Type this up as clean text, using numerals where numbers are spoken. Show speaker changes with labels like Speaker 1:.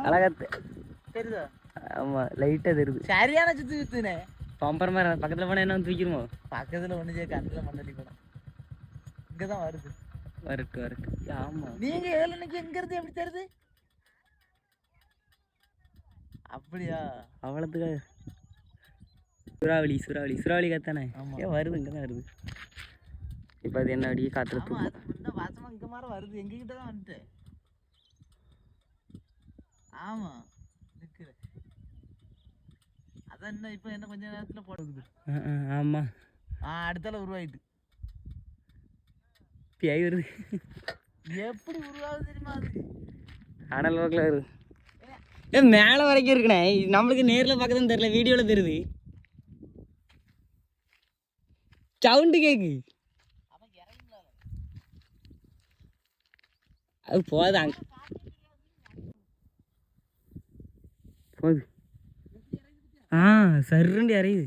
Speaker 1: அழகா
Speaker 2: தெரியுதா?
Speaker 1: ஆமா லைட்டா தெரியுது.
Speaker 2: சரியான சுத்து சுத்துனே.
Speaker 1: பம்பர் மாதிரி பக்கத்துல போனா என்ன தூக்கிடுமோ?
Speaker 2: பக்கத்துல ஒண்ணு செய்ய கண்ணில் மண்ணடி போனோம். இங்கதான் வருது.
Speaker 1: வரட்டு. ஆமா.
Speaker 2: நீங்க 7 மணிக்கு எங்க இருந்து எப்படி தெரியுது? அப்படியா?
Speaker 1: அவ்வளோத்துக்கு சுறாவளி காத்தானே? வருது இங்கதான் வருது. இப்போ அது என்ன அடியே காத்துல தூக்கும்.
Speaker 2: இந்த வாசமா இங்க மாதிரி வருது. எங்ககிட்ட தான் வந்துட்டு. ஆமா நிக்குது. அதான் என்ன இப்போ என்ன கொஞ்ச நேரத்துல போடுது.
Speaker 1: ஆமா.
Speaker 2: அடுத்தால உருவாயிட்டு.
Speaker 1: பியாய் வருது.
Speaker 2: எப்படி உருவாகுது தெரியுமா? அது
Speaker 1: அனல் வாக்கில் வருது. மேலே வரைக்கும் இருக்குண்ணே. நம்மளுக்கு நேரில் பார்க்கதான் தெரியல, வீடியோவில் தெரியுது. சவுண்டு கேக்கு. அது போகுது அங்க போகுது. சருண்டு இறையுது.